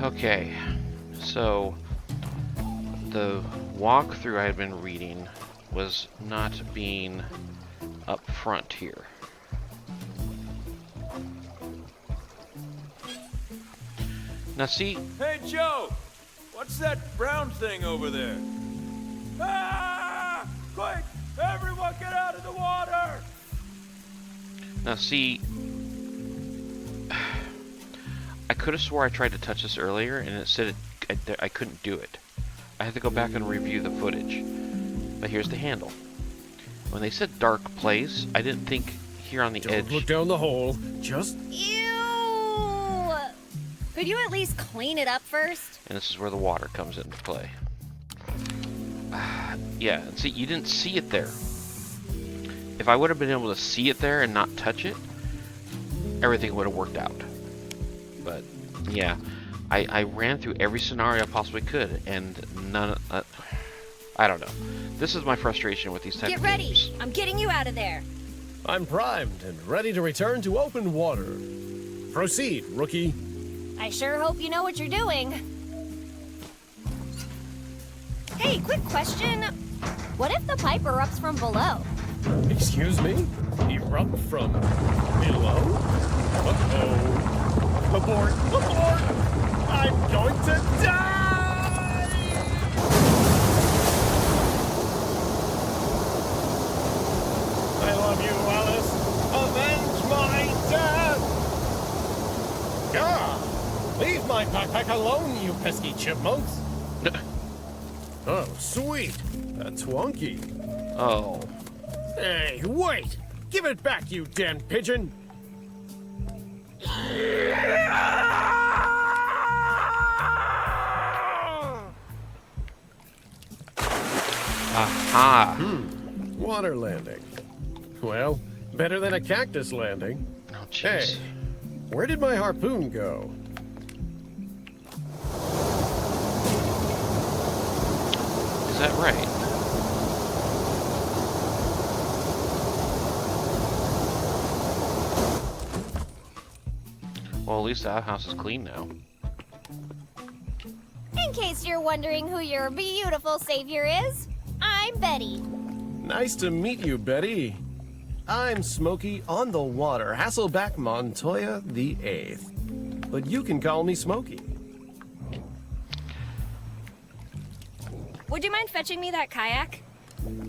Okay, so the walkthrough I had been reading was not being up front here. Now see... Hey, Joe! What's that brown thing over there? Ah! Quick! Everyone get out of the water! Now see... I could have swore I tried to touch this earlier and it said I couldn't do it. I had to go back and review the footage. But here's the handle. When they said dark place, I didn't think here on the edge... Don't look down the hole. Just... Ew! Could you at least clean it up first? And this is where the water comes into play. Yeah, and see, you didn't see it there. If I would have been able to see it there and not touch it, everything would have worked out. But, yeah, I ran through every scenario I possibly could, and none... I don't know. This is my frustration with these types of games. Get ready! I'm getting you out of there! I'm primed and ready to return to open water. Proceed, rookie. I sure hope you know what you're doing. Hey, quick question. What if the pipe erupts from below? Excuse me? Erupt from below? Uh-oh. Abort! Abort! I'm going to die! I love you, Alice. Avenge my death! Gah! Leave my backpack alone, you pesky chipmunks! Oh, sweet! A Twonky. Oh. Hey, wait! Give it back, you damn pigeon! Aha! Water landing. Well, better than a cactus landing. Oh, Hey, jeez. where did my harpoon go? Is that right? Well, at least the outhouse is clean now. In case you're wondering who your beautiful savior is, I'm Betty. Nice to meet you, Betty. I'm Smokey on the water, Hasselback Montoya the 8th. But you can call me Smokey. Would you mind fetching me that kayak?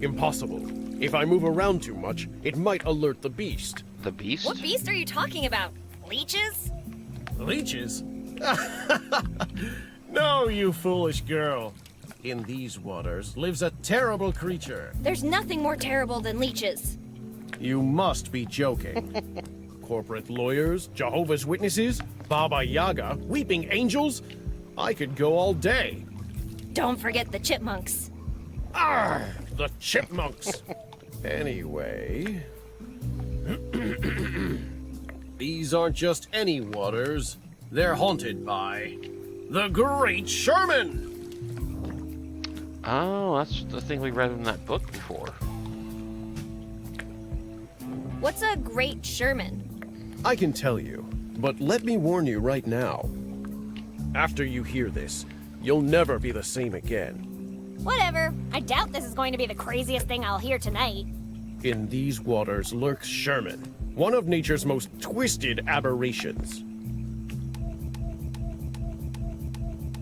Impossible. If I move around too much, it might alert the beast. The beast? What beast are you talking about? Leeches? Leeches? No, you foolish girl. In these waters lives a terrible creature. There's nothing more terrible than leeches. You must be joking. Corporate lawyers, Jehovah's Witnesses, Baba Yaga, weeping angels. I could go all day. Don't forget the chipmunks. Arr, the chipmunks. Anyway... These aren't just any waters. They're haunted by... the Great Sherman! Oh, that's the thing we read in that book before. What's a Great Sherman? I can tell you, but let me warn you right now. After you hear this, you'll never be the same again. Whatever. I doubt this is going to be the craziest thing I'll hear tonight. In these waters lurks Sherman, one of nature's most twisted aberrations.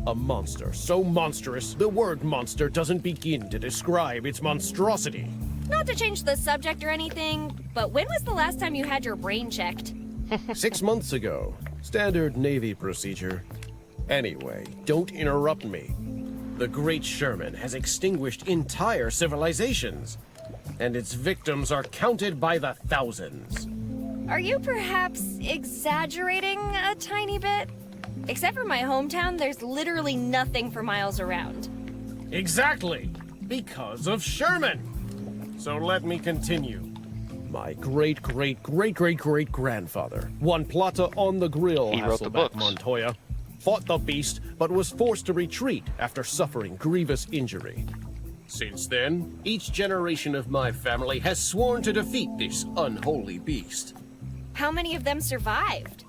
A monster so monstrous, the word monster doesn't begin to describe its monstrosity. Not to change the subject or anything, but when was the last time you had your brain checked? 6 months ago. Standard Navy procedure. Anyway, don't interrupt me. The Great Sherman has extinguished entire civilizations, and its victims are counted by the thousands. Are you perhaps exaggerating a tiny bit? Except for my hometown, there's literally nothing for miles around. Exactly! Because of Sherman! So let me continue. My great-great-great-great-great-grandfather, one Plata on the grill, He wrote the Hasselback books. Montoya, fought the beast, but was forced to retreat after suffering grievous injury. Since then, each generation of my family has sworn to defeat this unholy beast. How many of them survived?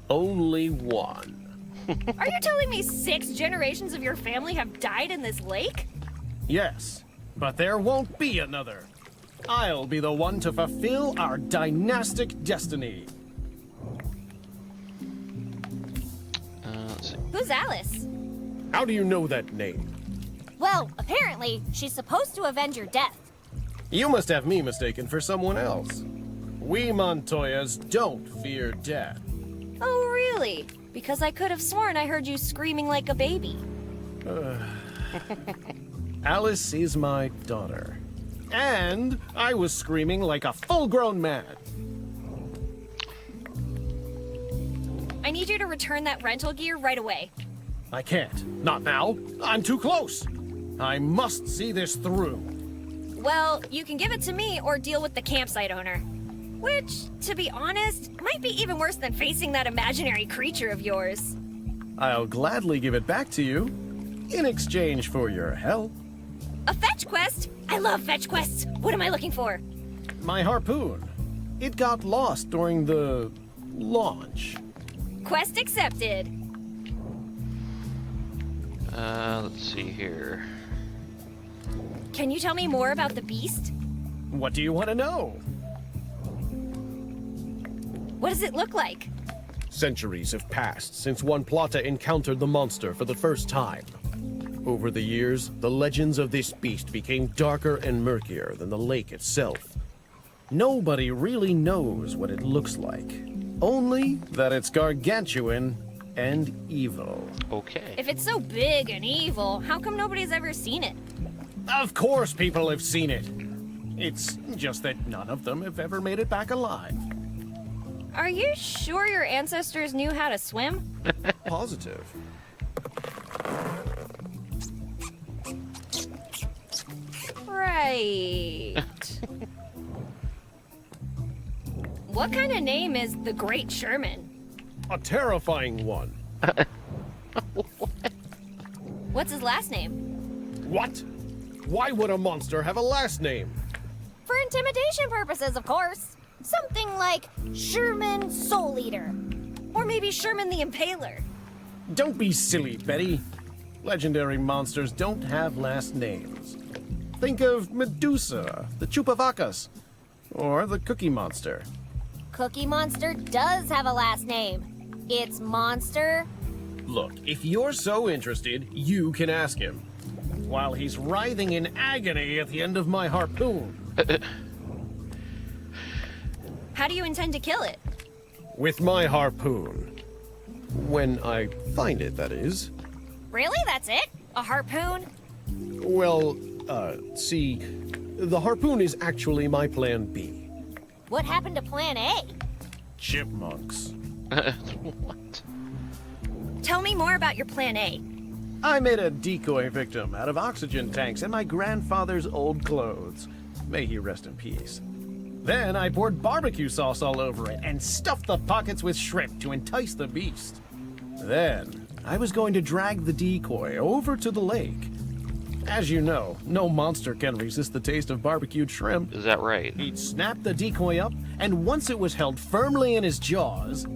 Only one. Are you telling me 6 generations of your family have died in this lake? Yes, but there won't be another. I'll be the one to fulfill our dynastic destiny. Let's see. Who's Alice? How do you know that name? Well, apparently, she's supposed to avenge your death. You must have me mistaken for someone else. We Montoyas don't fear death. Oh, really? Because I could have sworn I heard you screaming like a baby. Alice is my daughter. And I was screaming like a full-grown man. I need you to return that rental gear right away. I can't. Not now. I'm too close. I must see this through. Well, you can give it to me or deal with the campsite owner. Which, to be honest, might be even worse than facing that imaginary creature of yours. I'll gladly give it back to you in exchange for your help. A fetch quest? I love fetch quests. What am I looking for? My harpoon. It got lost during the launch. Quest accepted. Let's see here. Can you tell me more about the beast? What do you want to know? What does it look like? Centuries have passed since one plotter encountered the monster for the first time. Over the years, the legends of this beast became darker and murkier than the lake itself. Nobody really knows what it looks like. Only that it's gargantuan and evil. Okay. If it's so big and evil, how come nobody's ever seen it? Of course people have seen it. It's just that none of them have ever made it back alive. Are you sure your ancestors knew how to swim? Positive. Right. What kind of name is the Great Sherman? A terrifying one. What's his last name? What? Why would a monster have a last name? For intimidation purposes, of course. Something like Sherman Soul Eater. Or maybe Sherman the Impaler. Don't be silly, Betty. Legendary monsters don't have last names. Think of Medusa, the Chupavacas, or the Cookie Monster. Cookie Monster does have a last name. It's Monster. Look, if you're so interested, you can ask him. While he's writhing in agony at the end of my harpoon. How do you intend to kill it? With my harpoon. When I find it, that is. Really? That's it? A harpoon? Well, see, the harpoon is actually my plan B. What happened to Plan A? Chipmunks. What? Tell me more about your plan A. I made a decoy victim out of oxygen tanks and my grandfather's old clothes. May he rest in peace. Then I poured barbecue sauce all over it and stuffed the pockets with shrimp to entice the beast. Then I was going to drag the decoy over to the lake. As you know, no monster can resist the taste of barbecued shrimp. Is that right? He'd snap the decoy up, and once it was held firmly in his jaws,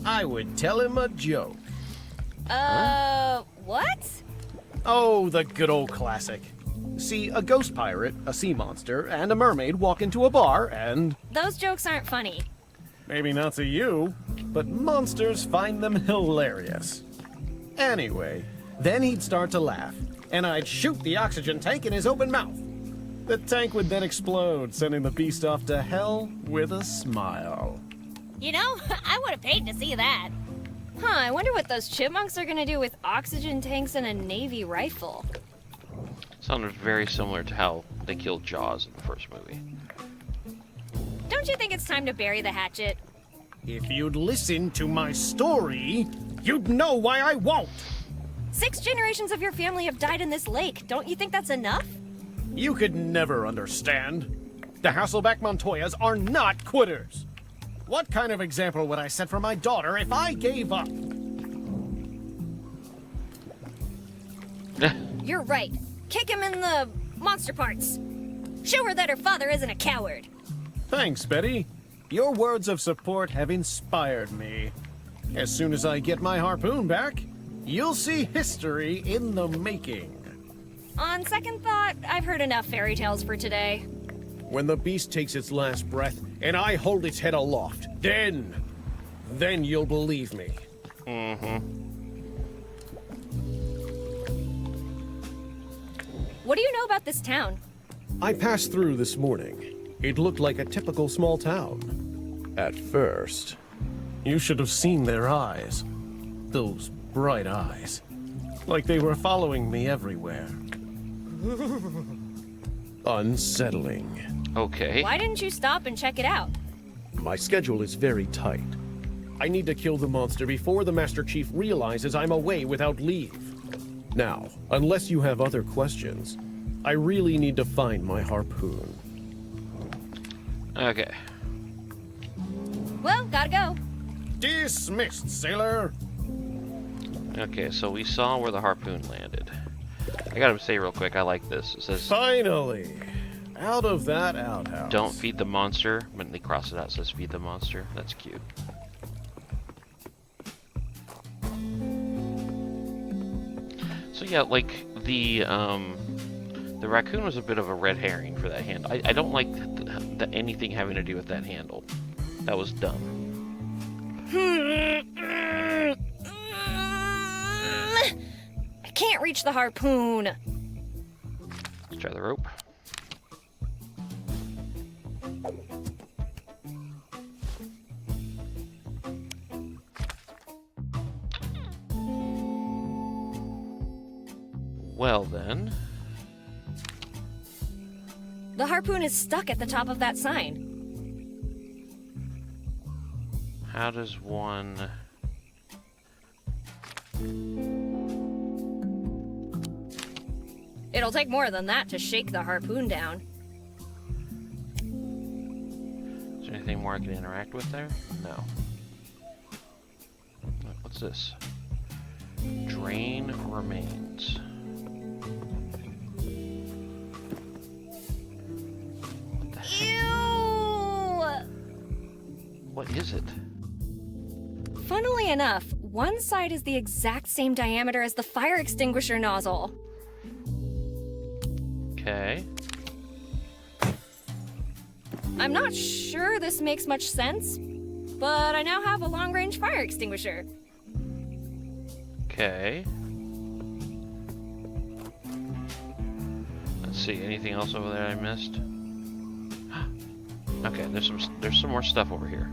I would tell him a joke. What? Oh, the good old classic. See, a ghost pirate, a sea monster, and a mermaid walk into a bar, and... Those jokes aren't funny. Maybe not to you, but monsters find them hilarious. Anyway, then he'd start to laugh, and I'd shoot the oxygen tank in his open mouth. The tank would then explode, sending the beast off to hell with a smile. You know, I would have paid to see that. Huh, I wonder what those chipmunks are gonna do with oxygen tanks and a Navy rifle. Sounded very similar to how they killed Jaws in the first movie. Don't you think it's time to bury the hatchet? If you'd listen to my story, you'd know why I won't. 6 generations of your family have died in this lake. Don't you think that's enough? You could never understand. The Hasselback Montoyas are not quitters. What kind of example would I set for my daughter if I gave up? You're right. Kick him in the monster parts. Show her that her father isn't a coward. Thanks, Betty. Your words of support have inspired me. As soon as I get my harpoon back, you'll see history in the making. On second thought, I've heard enough fairy tales for today. When the beast takes its last breath and I hold its head aloft, then you'll believe me. What do you know about this town? I passed through this morning. It looked like a typical small town. At first. You should have seen their eyes. Those bright eyes. Like they were following me everywhere. Unsettling. Okay. Why didn't you stop and check it out? My schedule is very tight. I need to kill the monster before the Master Chief realizes I'm away without leave. Now, unless you have other questions, I really need to find my harpoon. Okay. Well, gotta go. Dismissed, sailor! Okay, so we saw where the harpoon landed. I gotta say real quick, I like this. It says, Finally! Out of that outhouse. don't feed the monster. When they cross it out, it says feed the monster. That's cute. So yeah, like, the raccoon was a bit of a red herring for that handle. I don't like anything having to do with that handle. That was dumb. I can't reach the harpoon. Let's try the rope. Well then. The harpoon is stuck at the top of that sign. How does one... It'll take more than that to shake the harpoon down. Is there anything more I can interact with there? No. What's this? Drain remains. What the heck? Ew! What is it? Funnily enough, one side is the exact same diameter as the fire extinguisher nozzle. Okay. I'm not sure this makes much sense, but I now have a long-range fire extinguisher. Okay. Let's see, anything else over there I missed? Okay, there's some more stuff over here.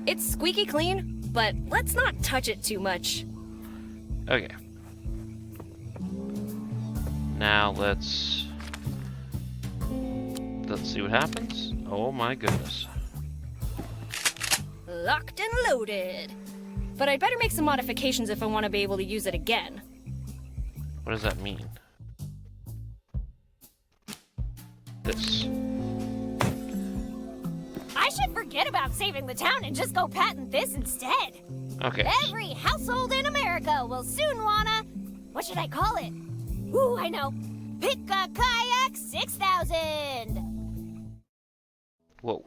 It's squeaky clean, but let's not touch it too much. Okay. Now let's see what happens. Oh my goodness. Locked and loaded. But I'd better make some modifications if I want to be able to use it again. What does that mean? This. I should forget about saving the town and just go patent this instead. Okay. Every household in America will soon wanna... What should I call it? Ooh, I know. Pick a Kayak 6000! Whoa.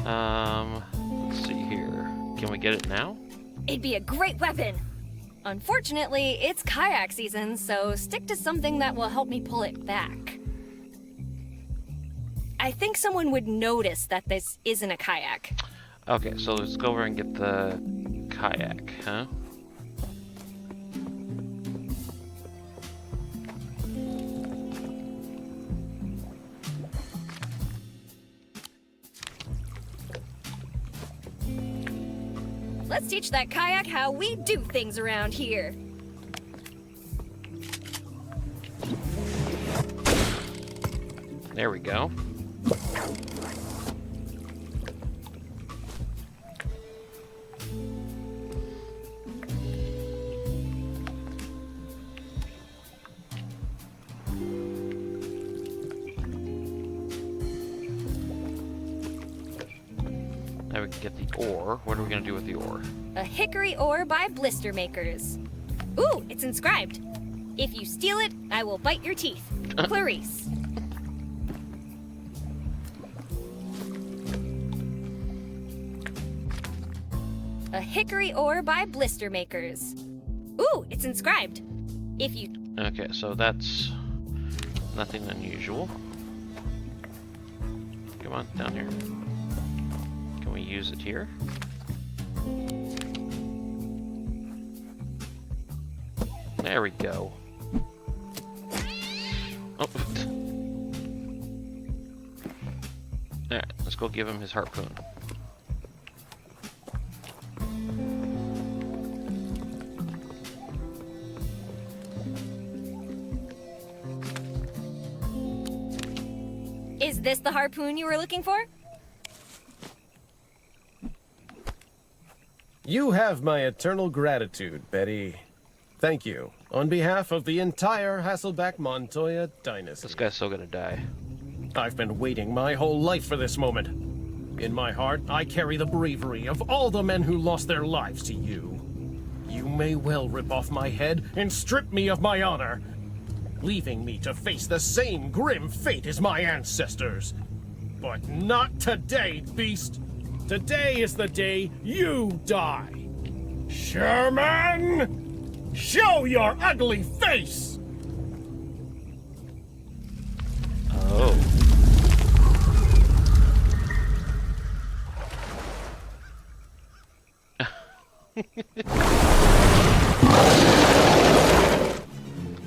Let's see here. Can we get it now? It'd be a great weapon. Unfortunately, it's kayak season, so stick to something that will help me pull it back. I think someone would notice that this isn't a kayak. Okay, so let's go over and get the kayak, huh? Let's teach that kayak how we do things around here. There we go. Now we can get the ore. What are we gonna do with the ore? A hickory ore by blister makers. Ooh, it's inscribed. If you steal it, I will bite your teeth. Clarice. A hickory ore by blister makers. Ooh, it's inscribed. If you... Okay, so that's nothing unusual. Come on, down here. Can we use it here? There we go. Oh. Alright, let's go give him his harpoon. Is this the harpoon you were looking for? You have my eternal gratitude, Betty. Thank you, on behalf of the entire Hasselback Montoya dynasty. This guy's still gonna die. I've been waiting my whole life for this moment. In my heart, I carry the bravery of all the men who lost their lives to you. You may well rip off my head and strip me of my honor, leaving me to face the same grim fate as my ancestors. But not today, beast. Today is the day you die. Sherman! Show your ugly face! Oh.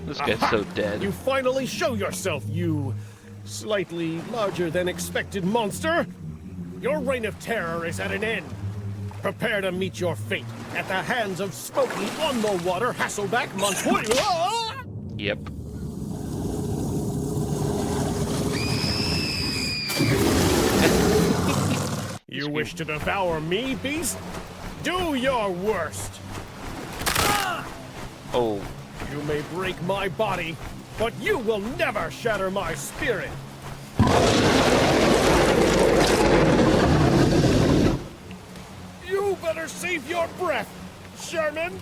This guy's so dead. You finally show yourself, you slightly larger than expected monster. Your reign of terror is at an end. Prepare to meet your fate at the hands of Smoky on the water Hasselback Montoya. Yep. You wish to devour me, beast? Do your worst. Oh. You may break my body, but you will never shatter my spirit. You better save your breath, Sherman.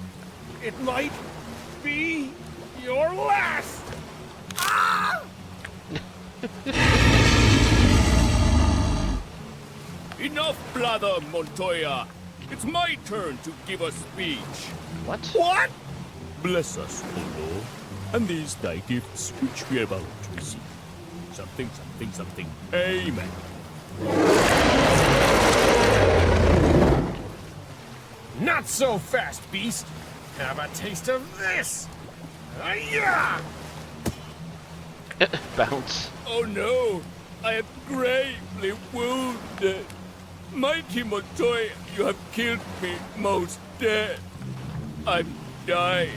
It might be your last. Ah! Enough blather, Montoya. It's my turn to give a speech. What? What? Bless us, O Lord, and these thy gifts which we are about to receive. Something, something, something. Amen. Not so fast, beast. Have a taste of this. Yeah! Bounce. Oh no, I am gravely wounded. Mighty Montoya, you have killed me most dead. I'm dying.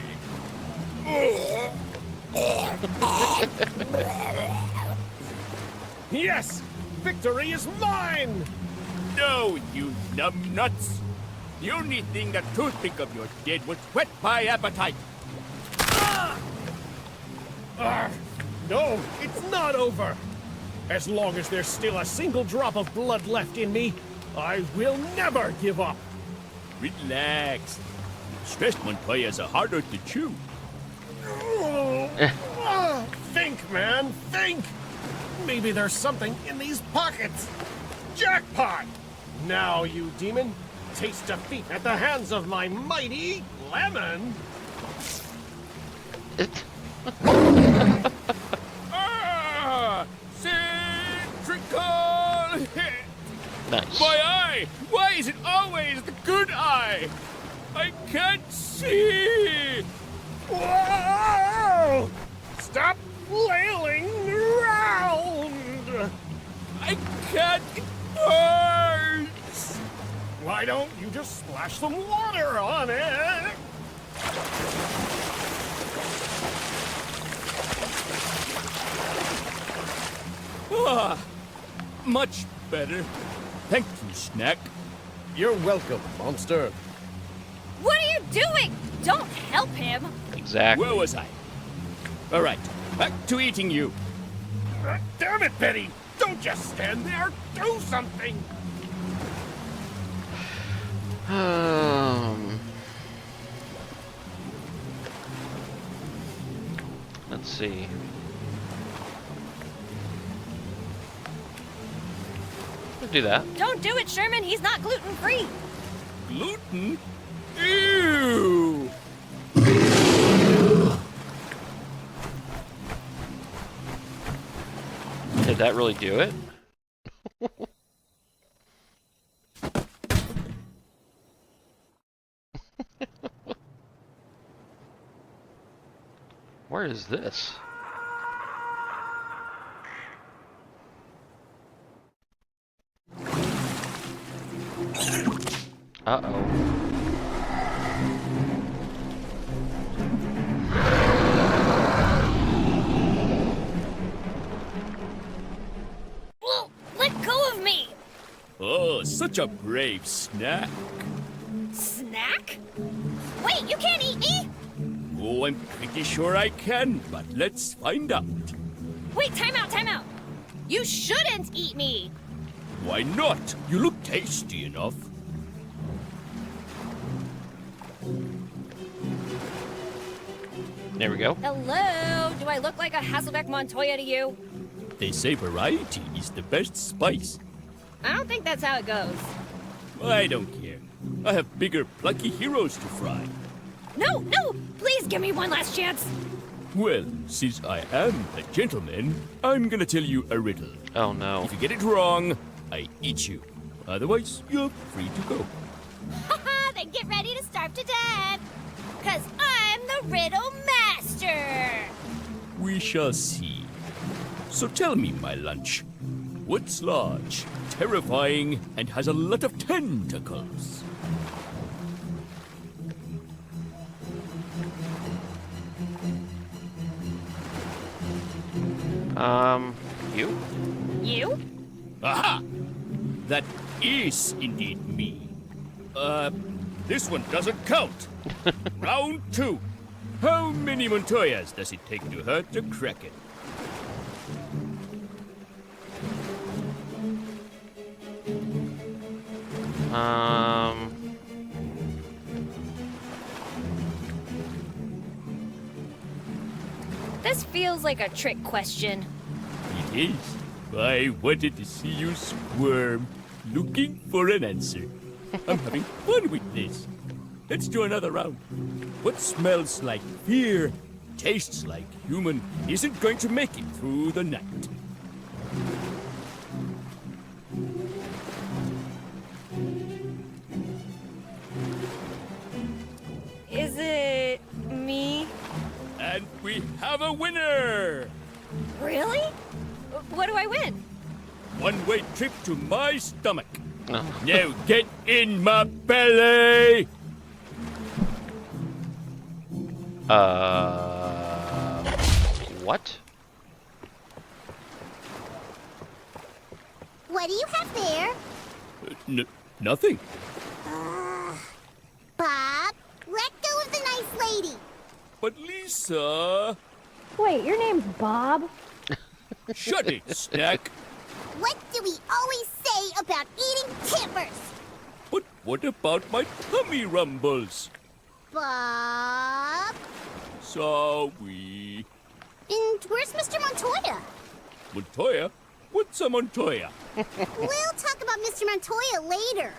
Yes! Victory is mine! No, you numbnuts. The only thing that to think of your dead would whet my appetite. No, it's not over. As long as there's still a single drop of blood left in me, I will never give up. Relax. Stressed Montoyas are harder to chew. Think, man, think! Maybe there's something in these pockets. Jackpot! Now, you demon, taste defeat at the hands of my mighty lemon. Centrical hit! Nice. My eye! Why is it always the good eye? I can't see! Whoa! Stop flailing around! I can't! It hurts! Why don't you just splash some water on it? Ah, much better. Thank you, Snack. You're welcome, monster. What are you doing? Don't help him. Exactly. Where was I? All right, back to eating you. Damn it, Betty! Don't just stand there. Do something. Let's see. We'll do that. Don't do it, Sherman. He's not gluten-free. Gluten? Ew! Did that really do it? Where is this? Uh-oh. Whoa, let go of me! Oh, such a brave snack. Snack? Wait, you can't eat me? Oh, I'm pretty sure I can, but let's find out. Wait, time out, time out. You shouldn't eat me. Why not? You look tasty enough. There we go. Hello? Do I look like a Hasselbeck Montoya to you? They say variety is the best spice. I don't think that's how it goes. I don't care. I have bigger, plucky heroes to fry. No, no! Please give me one last chance. Well, since I am a gentleman, I'm gonna tell you a riddle. Oh no. If you get it wrong, I eat you. Otherwise, you're free to go. Haha, then get ready to starve to death. 'Cause I'm the riddle master. We shall see. So tell me, my lunch, what's large, terrifying, and has a lot of tentacles? You? You? Aha! That is indeed me. This one doesn't count. Round 2. How many Montoyas does it take to hurt a Kraken? This feels like a trick question. It is. I wanted to see you squirm, looking for an answer. I'm having fun with this. Let's do another round. What smells like fear, tastes like human, isn't going to make it through the night. Is it me? And we have a winner! Really? What do I win? One-way trip to my stomach. No. Now get in my belly! What? What do you have there? Nothing. Bob, let go of the nice lady. But Lisa... Wait, your name's Bob? Shut it, Snack. What do we always say about eating timbers? But what about my tummy rumbles? Bob. Sorry. And where's Mr. Montoya? Montoya? What's a Montoya? We'll talk about Mr. Montoya later.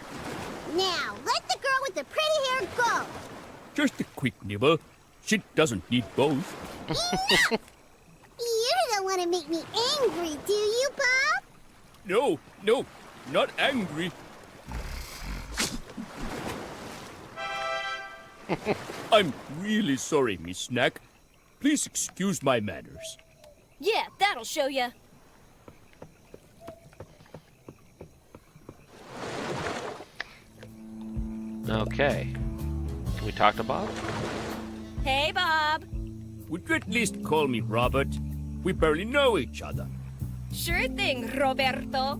Now, let the girl with the pretty hair go. Just a quick nibble. She doesn't need both. You don't want to make me angry, do you, Bob? No, not angry. I'm really sorry, Miss Snack. Please excuse my manners. Yeah, that'll show ya. Okay. Can we talk to Bob? Hey, Bob. Would you at least call me Robert? We barely know each other. Sure thing, Roberto.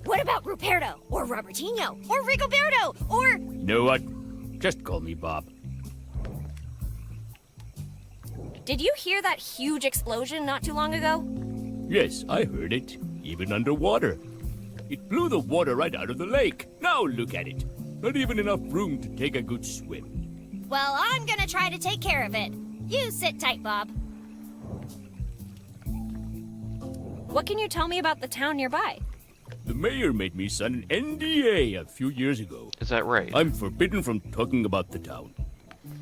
What about Ruperto? Or Robertinho? Or Rigoberto? Or... You know what? Just call me Bob. Did you hear that huge explosion not too long ago? Yes, I heard it. Even underwater. It blew the water right out of the lake. Now look at it. Not even enough room to take a good swim. Well, I'm gonna try to take care of it. You sit tight, Bob. What can you tell me about the town nearby? The mayor made me sign an NDA a few years ago. Is that right? I'm forbidden from talking about the town.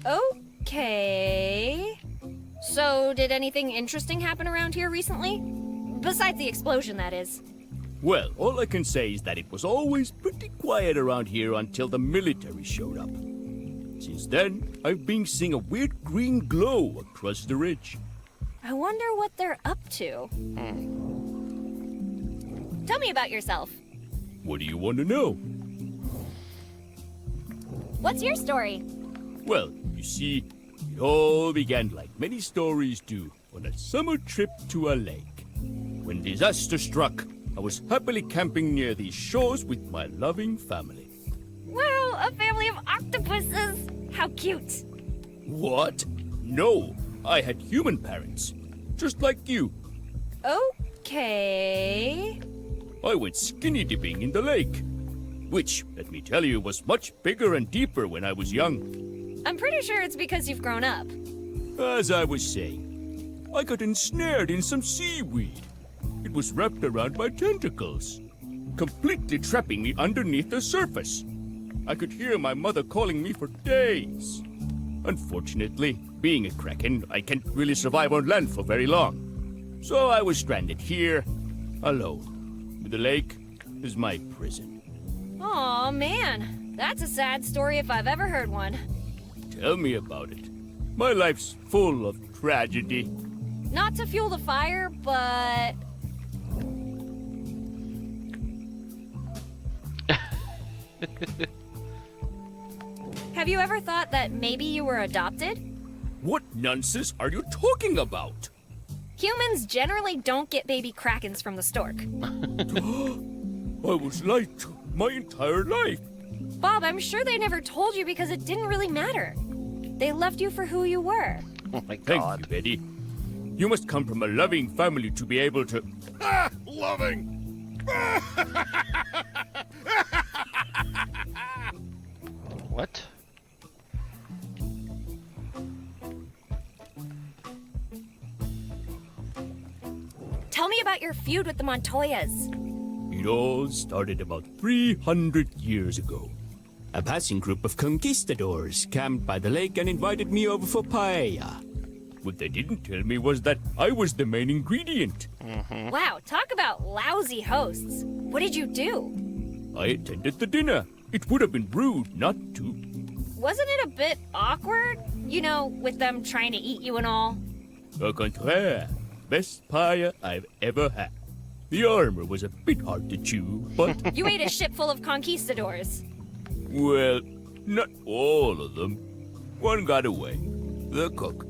Okay. So, did anything interesting happen around here recently? Besides the explosion, that is. Well, all I can say is that it was always pretty quiet around here until the military showed up. Since then, I've been seeing a weird green glow across the ridge. I wonder what they're up to. Tell me about yourself. What do you want to know? What's your story? Well, you see, it all began like many stories do on a summer trip to a lake. When disaster struck, I was happily camping near these shores with my loving family. Wow, a family of octopuses! How cute! What? No, I had human parents, just like you. Okay. I went skinny dipping in the lake, which, let me tell you, was much bigger and deeper when I was young. I'm pretty sure it's because you've grown up. As I was saying, I got ensnared in some seaweed. It was wrapped around my tentacles, completely trapping me underneath the surface. I could hear my mother calling me for days. Unfortunately, being a kraken, I can't really survive on land for very long. So I was stranded here, alone. The lake is my prison. Aw, man. That's a sad story if I've ever heard one. Tell me about it. My life's full of tragedy. Not to fuel the fire, but... Have you ever thought that maybe you were adopted? What nonsense are you talking about? Humans generally don't get baby krakens from the stork. I was lied to my entire life. Bob, I'm sure they never told you because it didn't really matter. They loved you for who you were. Oh my Thank god. you, Betty. You must come from a loving family to be able to... Loving! What? Tell me about your feud with the Montoyas. It all started about 300 years ago. A passing group of conquistadors camped by the lake and invited me over for paella. What they didn't tell me was that I was the main ingredient. Wow, talk about lousy hosts. What did you do? I attended the dinner. It would have been rude not to. Wasn't it a bit awkward? You know, with them trying to eat you and all? Au contraire, best paella I've ever had. The armor was a bit hard to chew, but... You ate a ship full of conquistadors. Well, not all of them. One got away. The cook.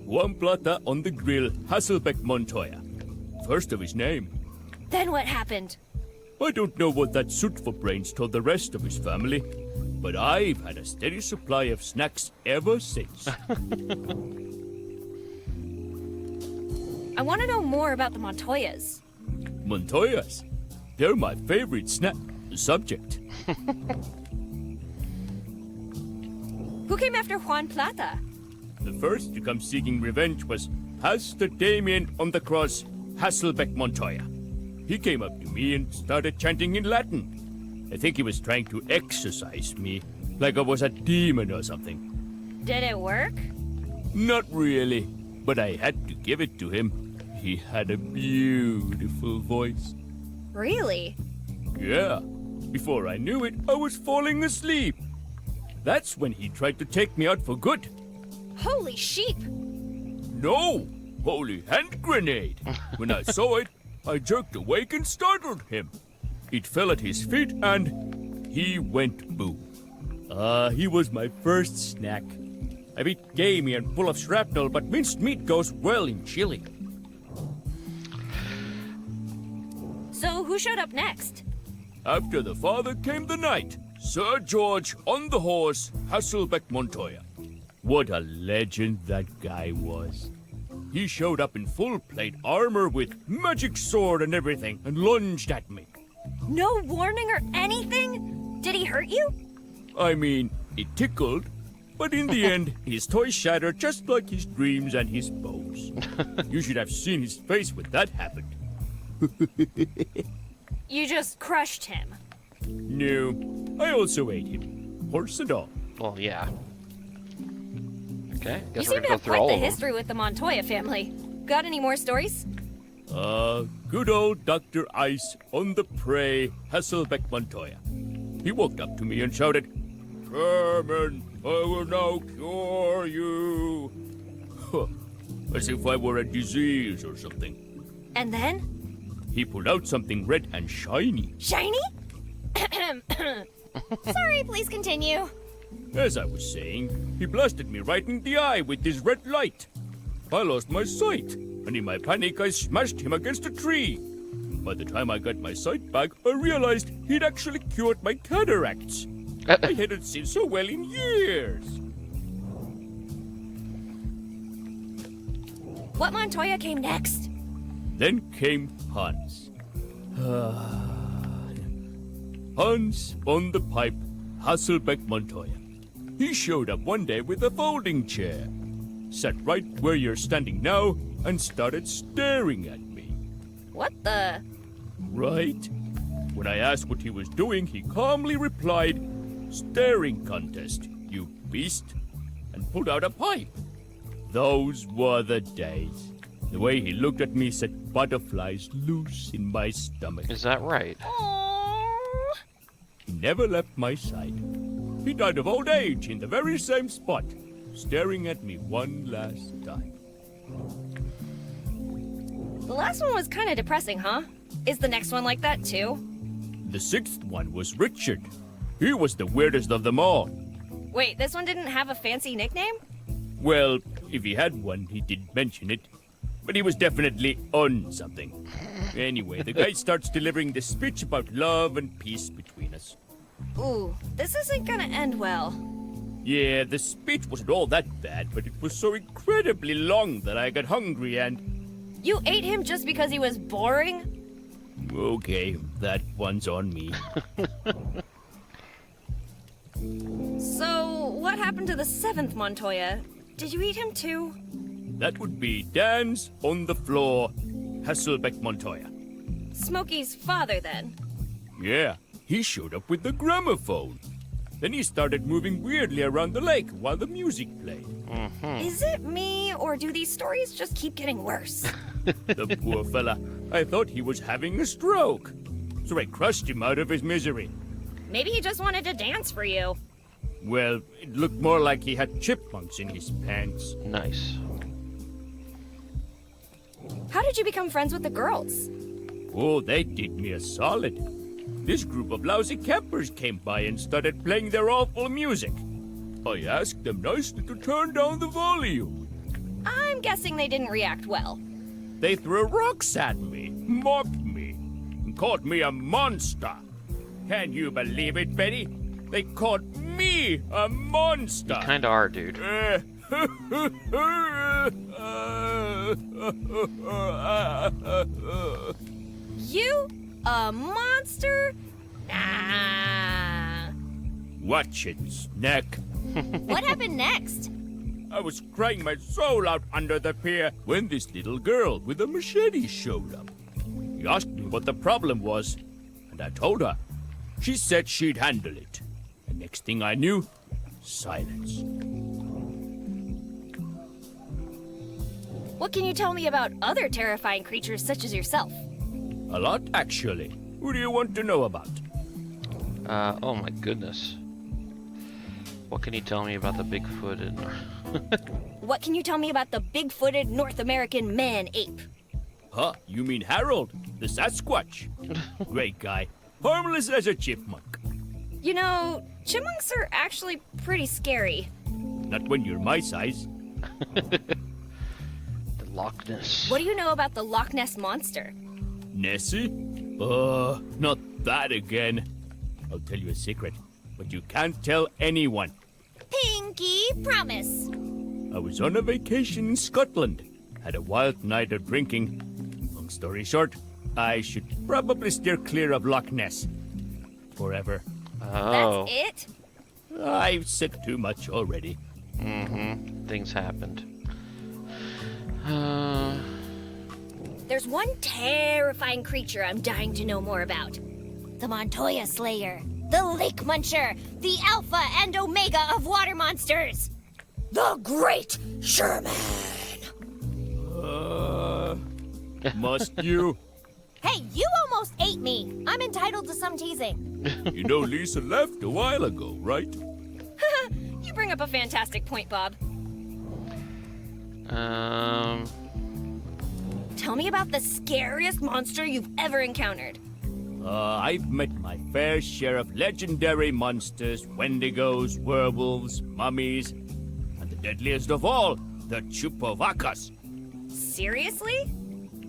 Juan Plata on the grill, Hasselbeck Montoya. First of his name. Then what happened? I don't know what that soot for brains told the rest of his family, but I've had a steady supply of snacks ever since. I want to know more about the Montoyas. Montoyas? They're my favorite snack subject. Who came after Juan Plata? The first to come seeking revenge was Pastor Damien on the cross, Hasselbeck Montoya. He came up to me and started chanting in Latin. I think he was trying to exorcise me, like I was a demon or something. Did it work? Not really, but I had to give it to him. He had a beautiful voice. Really? Yeah. Before I knew it, I was falling asleep. That's when he tried to take me out for good. Holy sheep! No! Holy hand grenade! When I saw it, I jerked awake and startled him. It fell at his feet and he went boom. He was my first snack. A bit gamey and full of shrapnel, but minced meat goes well in chili. So who showed up next? After the father came the knight, Sir George on the horse, Hasselbeck Montoya. What a legend that guy was. He showed up in full plate armor with magic sword and everything and lunged at me. No warning or anything? Did he hurt you? I mean, it tickled, but in the end, his toy shattered just like his dreams and his bows. You should have seen his face when that happened. You just crushed him. No, I also ate him, horse and all. Well, yeah. Okay, You guess seem we're to gonna go have through quite all the of them. history with the Montoya family. Got any more stories? Good old Dr. Ice on the prey, Hasselbeck Montoya. He walked up to me and shouted, "Sherman, I will now cure you." As if I were a disease or something. And then? He pulled out something red and shiny. Shiny? Sorry, please continue. As I was saying, he blasted me right in the eye with his red light. I lost my sight, and in my panic I smashed him against a tree. By the time I got my sight back, I realized he'd actually cured my cataracts. I hadn't seen so well in years. What Montoya came next? Then came Hans. Hans on the pipe, Hasselbeck Montoya. He showed up one day with a folding chair, sat right where you're standing now, and started staring at me. What the? Right? When I asked what he was doing, he calmly replied, "Staring contest, you beast," and pulled out a pipe. Those were the days. The way he looked at me set butterflies loose in my stomach. Is that right? Aww. He never left my side. He died of old age in the very same spot, staring at me one last time. The last one was kind of depressing, huh? Is the next one like that too? The sixth one was Richard. He was the weirdest of them all. Wait, this one didn't have a fancy nickname? Well, if he had one, he did mention it. But he was definitely on something. Anyway, the guy starts delivering this speech about love and peace between us. Ooh, this isn't gonna end well. Yeah, the speech wasn't all that bad, but it was so incredibly long that I got hungry and... You ate him just because he was boring? Okay, that one's on me. So, what happened to the seventh Montoya? Did you eat him too? That would be Dan's on the floor, Hasselbeck Montoya. Smokey's father, then. Yeah, he showed up with the gramophone. Then he started moving weirdly around the lake while the music played. Is it me, or do these stories just keep getting worse? The poor fella. I thought he was having a stroke. So I crushed him out of his misery. Maybe he just wanted to dance for you. Well, it looked more like he had chipmunks in his pants. Nice. How did you become friends with the girls? Oh, they did me a solid. This group of lousy campers came by and started playing their awful music. I asked them nicely to turn down the volume. I'm guessing they didn't react well. They threw rocks at me, mocked me, and called me a monster. Can you believe it, Betty? They called me a monster. You kinda are, dude. You? A monster? Nah. Watch it, Snack. What happened next? I was crying my soul out under the pier when this little girl with a machete showed up. She asked me what the problem was, and I told her. She said she'd handle it. And next thing I knew, silence. What can you tell me about other terrifying creatures such as yourself? A lot, actually. Who do you want to know about? Oh my goodness. What can you tell me about the Bigfooted? What can you tell me about the big-footed North American man-ape? Huh, you mean Harold, the Sasquatch? Great guy. Harmless as a chipmunk. You know, chipmunks are actually pretty scary. Not when you're my size. The Loch Ness. What do you know about the Loch Ness Monster? Nessie? Not that again. I'll tell you a secret, but you can't tell anyone. Pinky promise. I was on a vacation in Scotland. Had a wild night of drinking. Long story short, I should probably steer clear of Loch Ness. Forever. Oh. That's it? I've said too much already. Things happened. There's one terrifying creature I'm dying to know more about. The Montoya Slayer. The Lake Muncher. The Alpha and Omega of water monsters. The Great Sherman. Must you? Hey, you almost ate me. I'm entitled to some teasing. You know Lisa left a while ago, right? You bring up a fantastic point, Bob. Tell me about the scariest monster you've ever encountered. I've met my fair share of legendary monsters, wendigos, werewolves, mummies, and the deadliest of all, the Chupacabras. Seriously?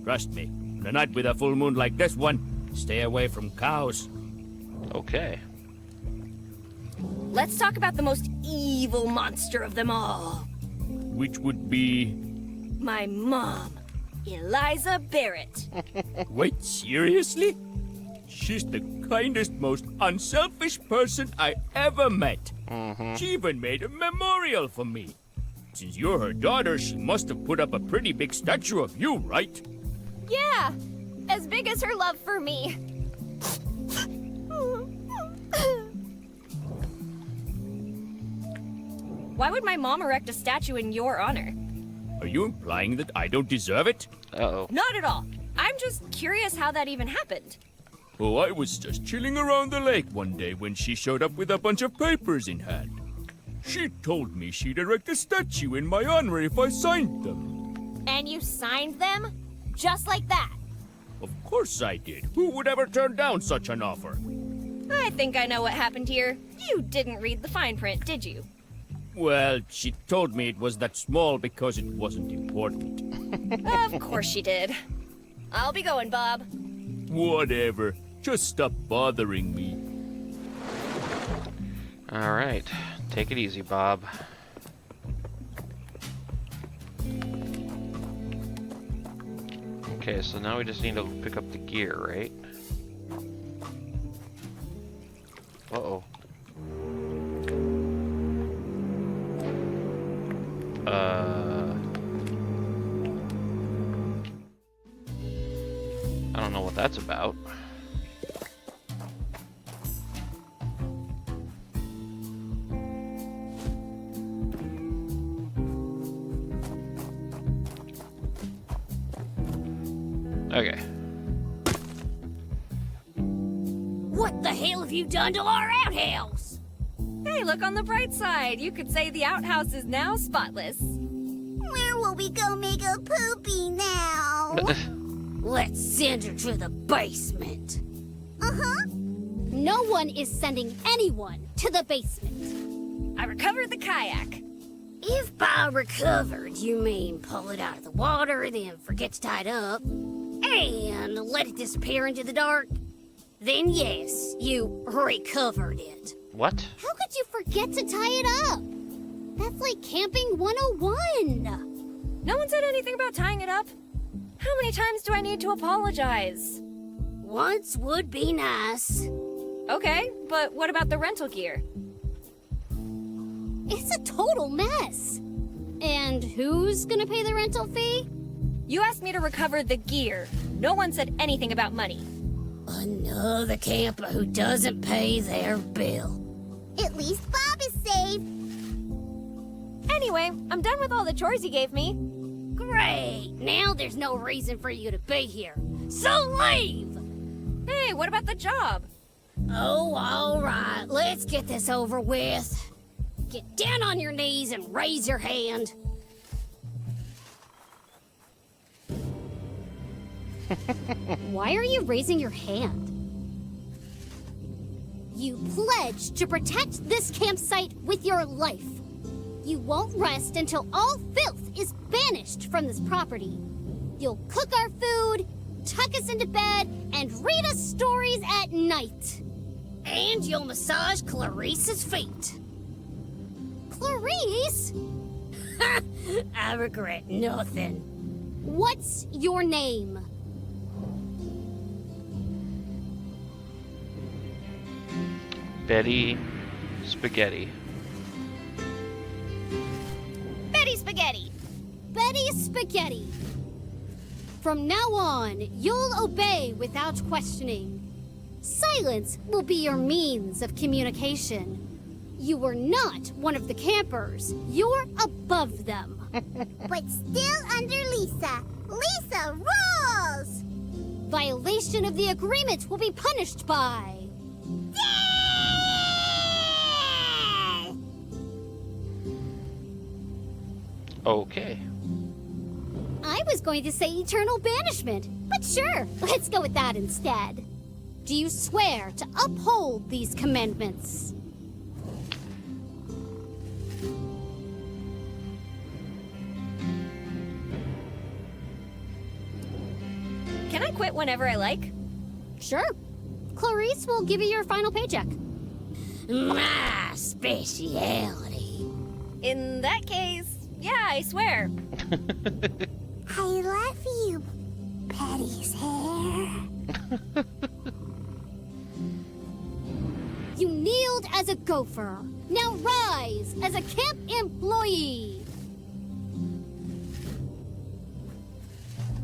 Trust me, on a night with a full moon like this one, stay away from cows. Okay. Let's talk about the most evil monster of them all. Which would be... My mom, Eliza Barret. Wait, seriously? She's the kindest, most unselfish person I ever met. She even made a memorial for me. Since you're her daughter, she must have put up a pretty big statue of you, right? Yeah, as big as her love for me. Why would my mom erect a statue in your honor? Are you implying that I don't deserve it? Uh-oh. Not at all. I'm just curious how that even happened. Oh, I was just chilling around the lake one day when she showed up with a bunch of papers in hand. She told me she'd erect a statue in my honor if I signed them. And you signed them? Just like that? Of course I did. Who would ever turn down such an offer? I think I know what happened here. You didn't read the fine print, did you? Well, she told me it was that small because it wasn't important. Of course she did. I'll be going, Bob. Whatever. Just stop bothering me. All right. Take it easy, Bob. Okay, so now we just need to pick up the gear, right? Uh-oh. I don't know what that's about. Okay. What the hell have you done to our outhouse? Hey, look on the bright side. You could say the outhouse is now spotless. Where will we go make a poopy now? Let's send her to the basement. Uh-huh. No one is sending anyone to the basement. I recovered the kayak. If by recovered you mean pull it out of the water, then forget to tie it up, and let it disappear into the dark, then yes, you recovered it. What? How could you forget to tie it up? That's like camping 101. No one said anything about tying it up. How many times do I need to apologize? Once would be nice. Okay, but what about the rental gear? It's a total mess. And who's gonna pay the rental fee? You asked me to recover the gear. No one said anything about money. Another camper who doesn't pay their bill. At least Bob is safe. Anyway, I'm done with all the chores you gave me. Great! Now there's no reason for you to be here. So leave! Hey, what about the job? Oh, all right. Let's get this over with. Get down on your knees and raise your hand. Why are you raising your hand? You pledge to protect this campsite with your life. You won't rest until all filth is banished from this property. You'll cook our food, tuck us into bed, and read us stories at night. And you'll massage Clarice's feet. Clarice? I regret nothing. What's your name? Betty Spaghetti. Betty Spaghetti. Betty Spaghetti. From now on, you'll obey without questioning. Silence will be your means of communication. You were not one of the campers. You're above them. But still under Lisa. Lisa rules! Violation of the agreement will be punished by... Okay. I was going to say eternal banishment, but sure, let's go with that instead. Do you swear to uphold these commandments? Can I quit whenever I like? Sure. Clarice will give you your final paycheck. My speciality. In that case, yeah, I swear. I love you, Betty's hair. You kneeled as a gopher. Now rise as a camp employee.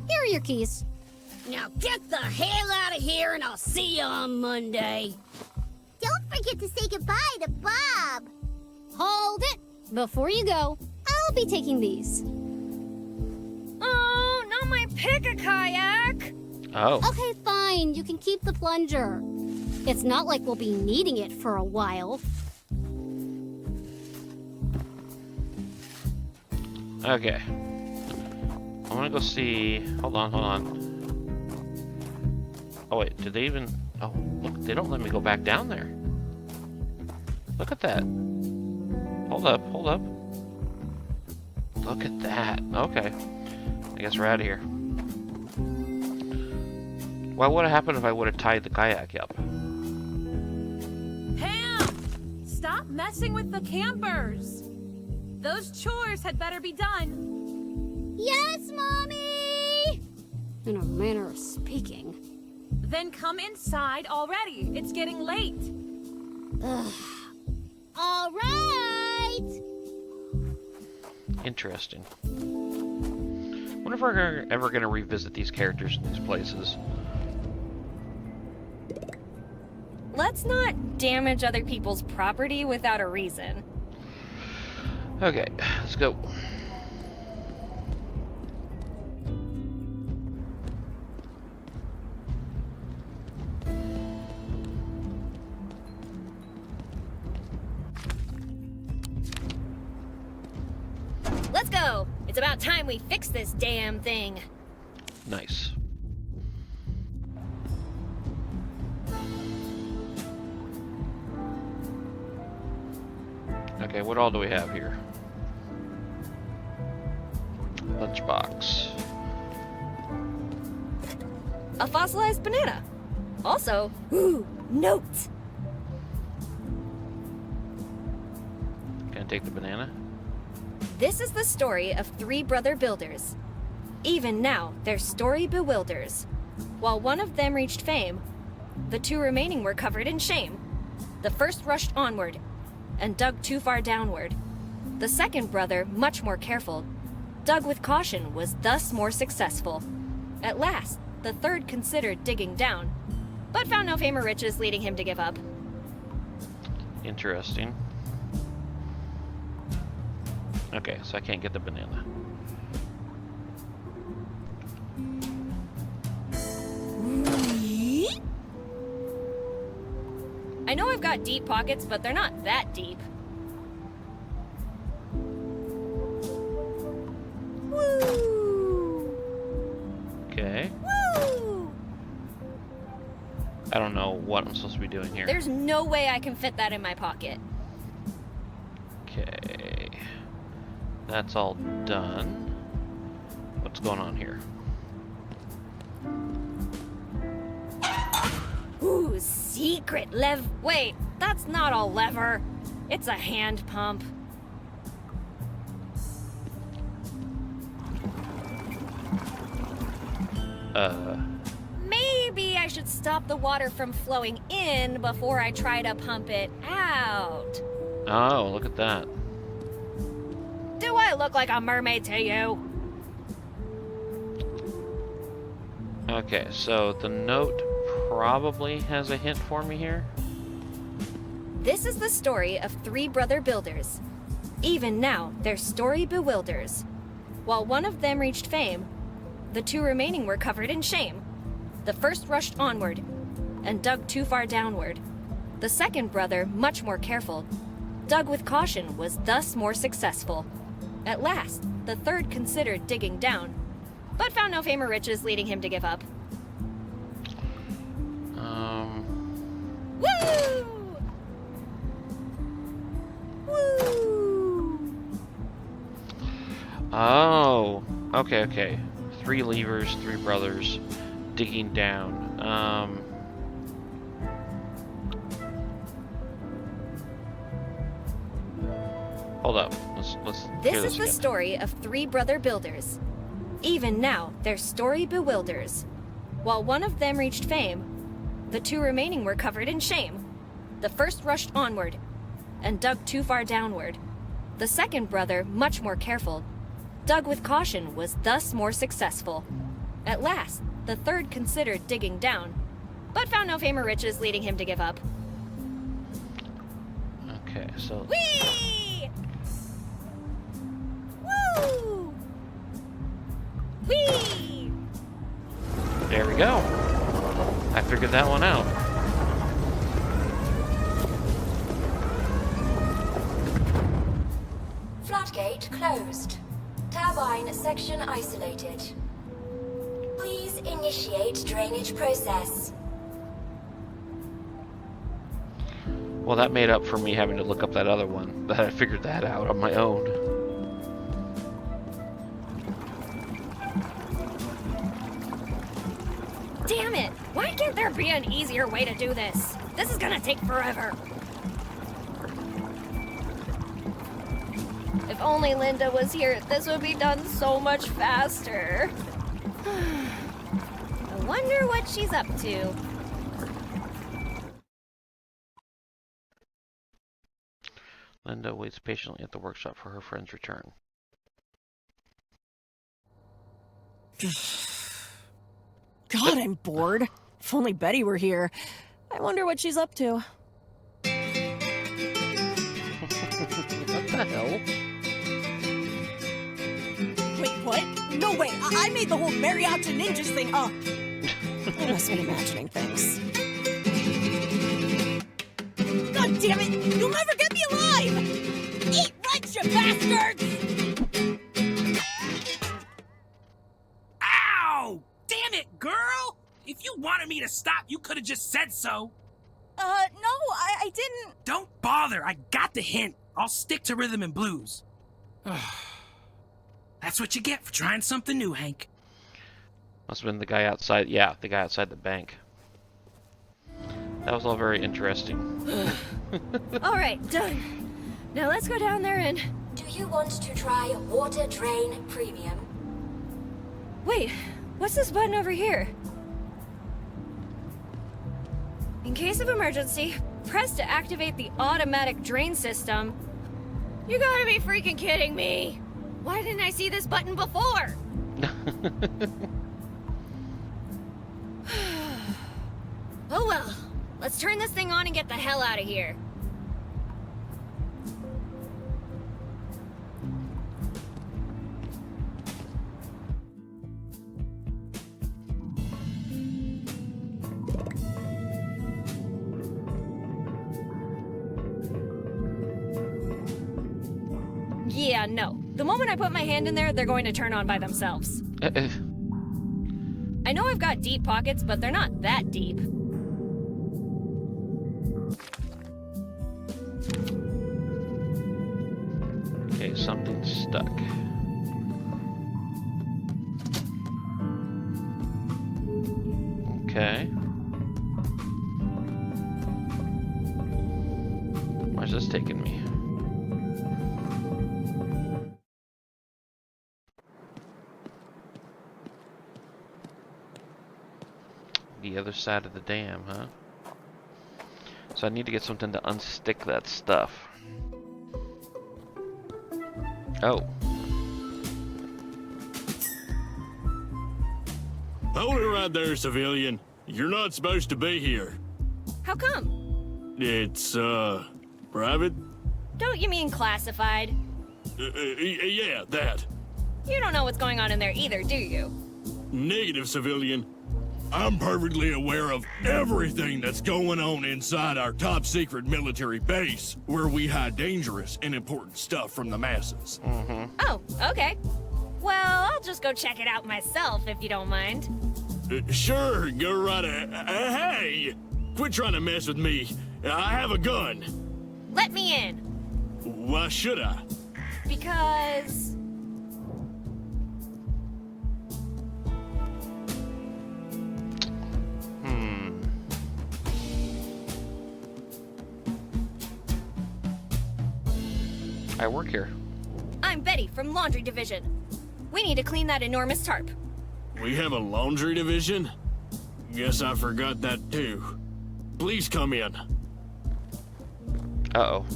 Here are your keys. Now get the hell out of here and I'll see you on Monday. Don't forget to say goodbye to Bob. Hold it. Before you go, I'll be taking these. Oh, not my pick-a-kayak! Oh. Okay, fine. You can keep the plunger. It's not like we'll be needing it for a while. Okay. I want to go see... Hold on. Oh, wait. Did they even... Oh, look. They don't let me go back down there. Look at that. Hold up. Look at that. Okay. I guess we're out of here. What would have happened if I would have tied the kayak up? Ham! Stop messing with the campers! Those chores had better be done. Yes, Mommy! In a manner of speaking. Then come inside already. It's getting late. All right! Interesting. Wonder if we're ever going to revisit these characters in these places. Let's not damage other people's property without a reason. Okay, let's go. Let's go! It's about time we fix this damn thing. Nice. Okay, what all do we have here? Lunchbox. A fossilized banana. Also, ooh, notes. Can I take the banana? This is the story of three brother builders. Even now, their story bewilders. While one of them reached fame, the two remaining were covered in shame. The first rushed onward and dug too far downward. The second brother, much more careful, dug with caution, was thus more successful. At last, the third considered digging down, but found no fame or riches, leading him to give up. Interesting. Okay, so I can't get the banana. I know I've got deep pockets, but they're not that deep. Woo! Okay. Woo! I don't know what I'm supposed to be doing here. There's no way I can fit that in my pocket. Okay. That's all done. What's going on here? Ooh, secret wait, that's not a lever. It's a hand pump. Maybe I should stop the water from flowing in before I try to pump it out. Oh, look at that. Do I look like a mermaid to you? Okay, so the note probably has a hint for me here. This is the story of three brother builders. Even now, their story bewilders. While one of them reached fame, the two remaining were covered in shame. The first rushed onward and dug too far downward. The second brother, much more careful, dug with caution, was thus more successful. At last, the third considered digging down, but found no fame or riches, leading him to give up. Woo! Woo! Oh, okay. 3 levers, 3 brothers, digging down. Hold up. Let's hear This this is the again. story of three brother builders. Even now, their story bewilders. While one of them reached fame, the two remaining were covered in shame. The first rushed onward and dug too far downward. The second brother, much more careful, dug with caution, was thus more successful. At last, the third considered digging down, but found no fame or riches, leading him to give up. Okay, so Whee! Woo! Whee! there we go. I figured that one out. Floodgate closed. Turbine section isolated. Please initiate drainage process. Well, that made up for me having to look up that other one, but I figured that out on my own. Damn it! Why can't there be an easier way to do this? This is gonna take forever. If only Linda was here, this would be done so much faster. I wonder what she's up to. Linda waits patiently at the workshop for her friend's return. God, I'm bored. If only Betty were here. I wonder what she's up to. What the hell? Wait, what? No way! I made the whole mariachi ninjas thing up! I must be imagining things. God damn it! You'll never get me alive! Eat rich, you bastards! Ow! Damn it, girl! If you wanted me to stop, you could have just said so. No, I didn't... Don't bother, I got the hint. I'll stick to rhythm and blues. That's what you get for trying something new, Hank. Must have been the guy outside. Yeah, the guy outside the bank. That was all very interesting. Alright, done. Now let's go down there and... Do you want to try Water Drain Premium? Wait, what's this button over here? In case of emergency, press to activate the automatic drain system. You gotta be freaking kidding me! Why didn't I see this button before? Oh well, let's turn this thing on and get the hell out of here. Yeah, no. The moment I put my hand in there, they're going to turn on by themselves. I know I've got deep pockets, but they're not that deep. Okay, something's stuck. Okay. Where's this taking me? the other side of the dam, huh? So I need to get something to unstick that stuff. Oh. Hold it right there, civilian. You're not supposed to be here. How come? It's, private? Don't you mean classified? Yeah, that. You don't know what's going on in there either, do you? Negative, civilian. I'm perfectly aware of everything that's going on inside our top secret military base, where we hide dangerous and important stuff from the masses. Oh, okay. Well, I'll just go check it out myself, if you don't mind. Sure, go right ahead. Hey! Quit trying to mess with me. I have a gun. Let me in. Why should I? Because... I work here. I'm Betty from Laundry Division. We need to clean that enormous tarp. We have a laundry division? Guess I forgot that too. Please come in. Uh-oh.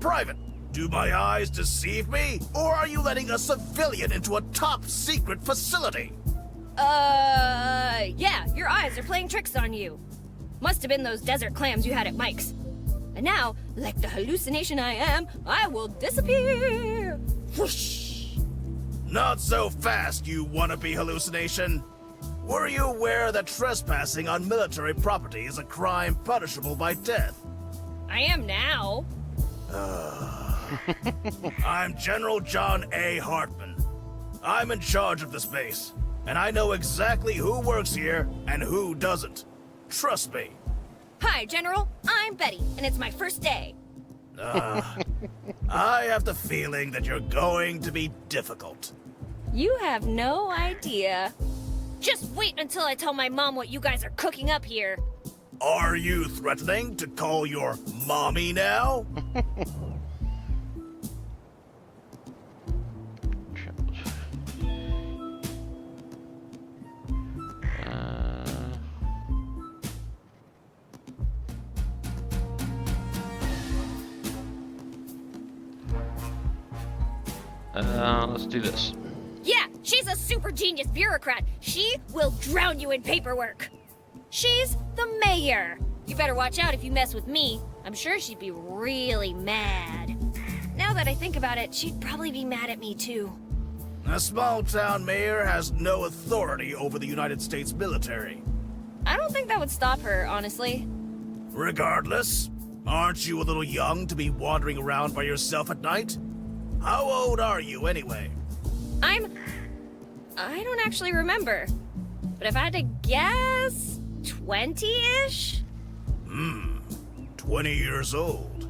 Private, do my eyes deceive me? Or are you letting a civilian into a top secret facility? Yeah, your eyes are playing tricks on you. Must have been those desert clams you had at Mike's. And now, like the hallucination I am, I will disappear. Whoosh! Not so fast, you wannabe hallucination. Were you aware that trespassing on military property is a crime punishable by death? I am now. I'm General John A. Hartman. I'm in charge of this base, and I know exactly who works here and who doesn't. Trust me. Hi, General. I'm Betty, and it's my first day. I have the feeling that you're going to be difficult. You have no idea. Just wait until I tell my mom what you guys are cooking up here. Are you threatening to call your mommy now? Let's do this. Yeah, she's a super genius bureaucrat. She will drown you in paperwork. She's the mayor. You better watch out if you mess with me. I'm sure she'd be really mad. Now that I think about it, she'd probably be mad at me too. A small-town mayor has no authority over the United States military. I don't think that would stop her, honestly. Regardless, aren't you a little young to be wandering around by yourself at night? How old are you, anyway? I don't actually remember. But if I had to guess, 20-ish? 20 years old.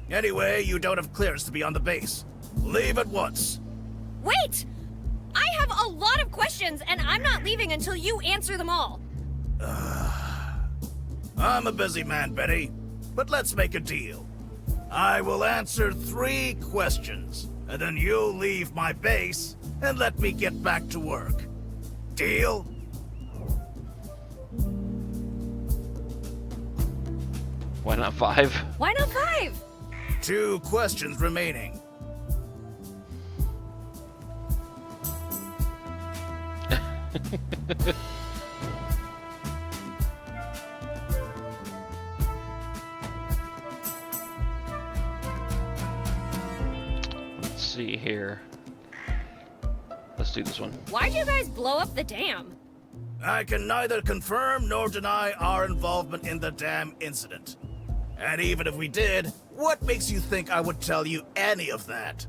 Anyway, you don't have clearance to be on the base. Leave at once. Wait! I have a lot of questions, and I'm not leaving until you answer them all. I'm a busy man, Betty, but let's make a deal. I will answer 3 questions, and then you'll leave my base and let me get back to work. Deal? Why not 5? Why not 5? 2 questions remaining. Let's see here. Let's do this one. Why'd you guys blow up the dam? I can neither confirm nor deny our involvement in the dam incident. And even if we did, what makes you think I would tell you any of that?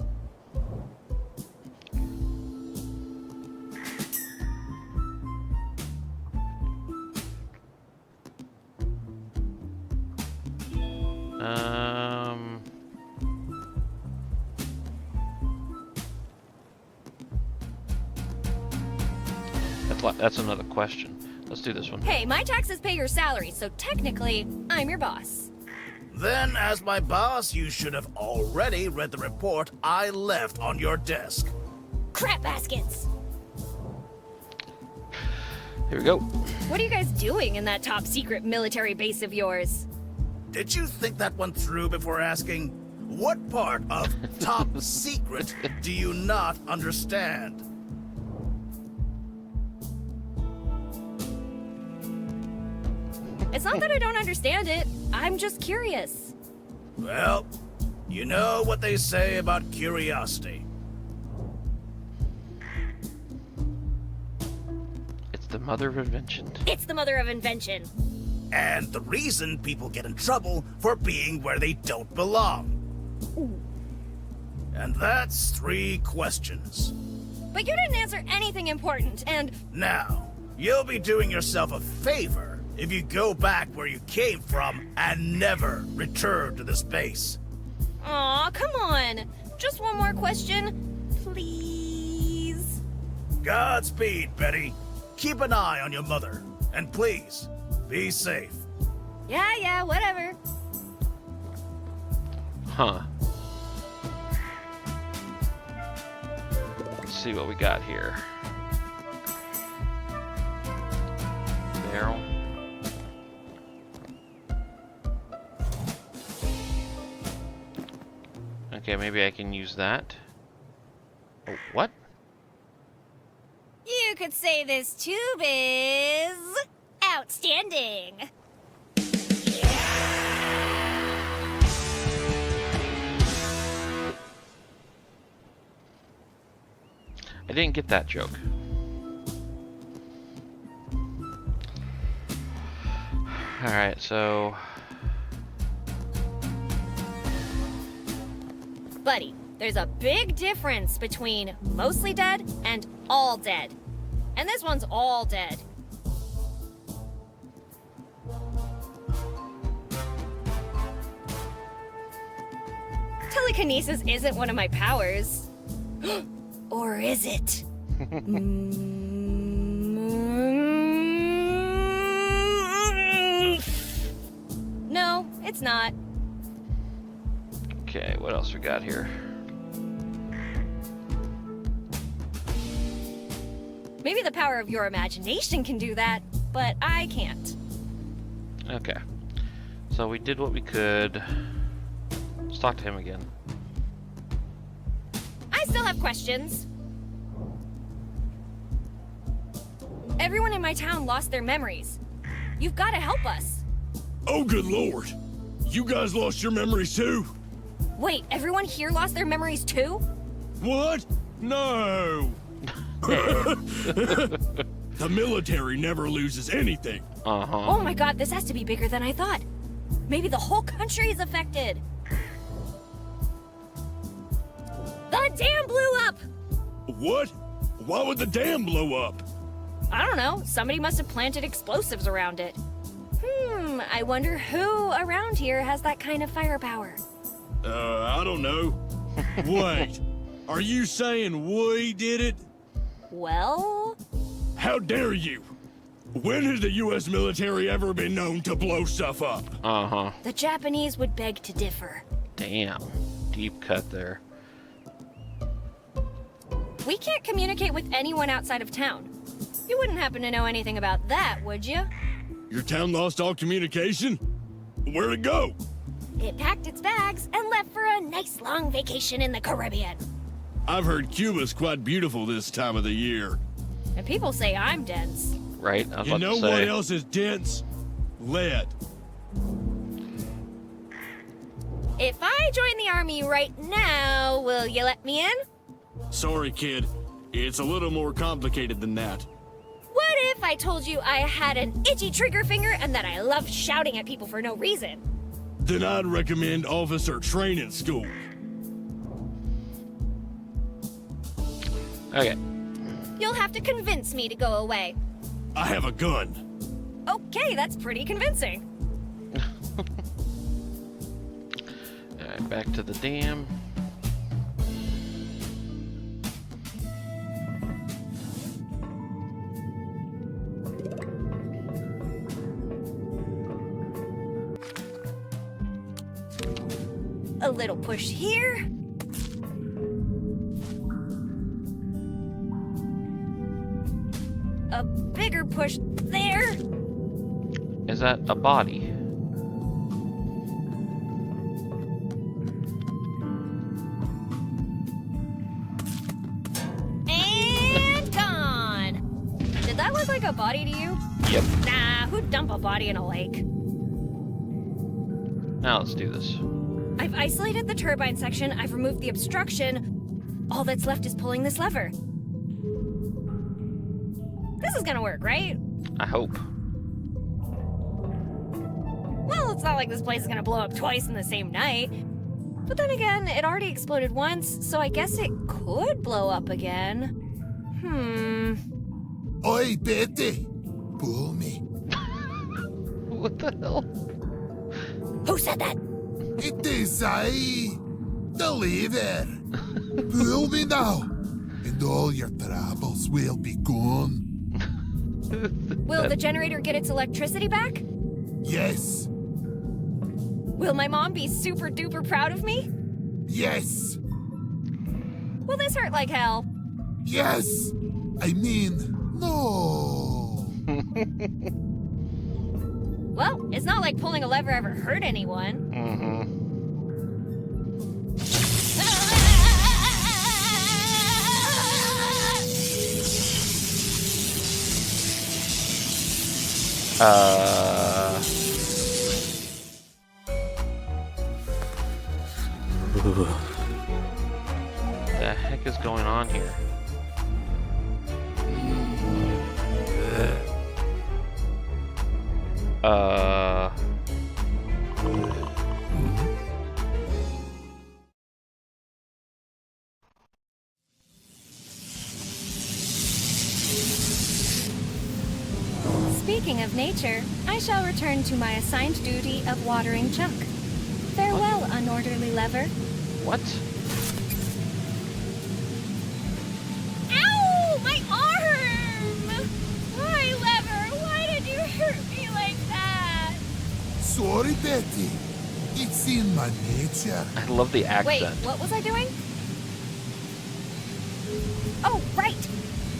That's another question. Let's do this one. Hey, my taxes pay your salary, so technically, I'm your boss. Then, as my boss, you should have already read the report I left on your desk. Crap baskets! Here we go. What are you guys doing in that top secret military base of yours? Did you think that one through before asking? What part of top secret do you not understand? It's not that I don't understand it. I'm just curious. Well, you know what they say about curiosity. It's the mother of invention. It's the mother of invention. And the reason people get in trouble for being where they don't belong. Ooh. And that's 3 questions. But you didn't answer anything important, and... Now, you'll be doing yourself a favor if you go back where you came from and never return to this base. Aw, come on. Just one more question, please. Godspeed, Betty. Keep an eye on your mother. And please, be safe. Yeah, whatever. Huh. Let's see what we got here. Barrel. Okay, maybe I can use that. Oh, what? You could say this tube is... outstanding. I didn't get that joke. Alright, so... Buddy, there's a big difference between mostly dead and all dead. And this one's all dead. Telekinesis isn't one of my powers. Or is it? No, it's not. Okay, what else we got here? Maybe the power of your imagination can do that, but I can't. Okay. So we did what we could. Let's talk to him again. I still have questions. Everyone in my town lost their memories. You've got to help us. Oh, good lord. You guys lost your memories too? Wait, everyone here lost their memories too? What? No. The military never loses anything. Oh my god, this has to be bigger than I thought. Maybe the whole country is affected. The dam blew up! What? Why would the dam blow up? I don't know. Somebody must have planted explosives around it. I wonder who around here has that kind of firepower. I don't know. Wait, are you saying we did it? Well... How dare you? When has the U.S. military ever been known to blow stuff up? The Japanese would beg to differ. Damn. Deep cut there. We can't communicate with anyone outside of town. You wouldn't happen to know anything about that, would you? Your town lost all communication? Where'd it go? It packed its bags and left for a nice long vacation in the Caribbean. I've heard Cuba's quite beautiful this time of the year. And people say I'm dense. Right? I was You about know to say. what else is dense? Lead. If I join the army right now, will you let me in? Sorry, kid. It's a little more complicated than that. What if I told you I had an itchy trigger finger and that I loved shouting at people for no reason? Then I'd recommend officer training school. Okay. You'll have to convince me to go away. I have a gun. Okay, that's pretty convincing. Alright, back to the dam. A little push here. A bigger push there. Is that a body? And gone. Did that look like a body to you? Yep. Nah, who'd dump a body in a lake? Now let's do this. I've isolated the turbine section, I've removed the obstruction. All that's left is pulling this lever. This is gonna work, right? I hope. Well, it's not like this place is gonna blow up twice in the same night. But then again, it already exploded once, so I guess it could blow up again. Oi, Betty! Pull me. What the hell? Who said that? It is I, the lever. Pull me now, and all your troubles will be gone. Will the generator get its electricity back? Yes. Will my mom be super duper proud of me? Yes. Will this hurt like hell? Yes. I mean, no. Well, it's not like pulling a lever ever hurt anyone. What the heck is going on here? Speaking of nature, I shall return to my assigned duty of watering junk. Farewell, unorderly lever. What? Ow! My arm! Why, lever? Why did you hurt me like that? Sorry, Betty. It's in my nature. I love the accent. Wait, what was I doing? Oh, right!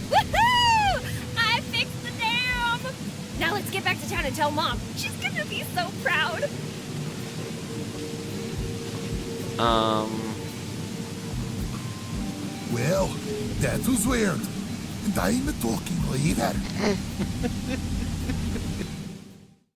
Woohoo! I fixed the dam! Now let's get back to town and tell Mom. She's gonna be so proud. Well, that was weird. And I'm talking later.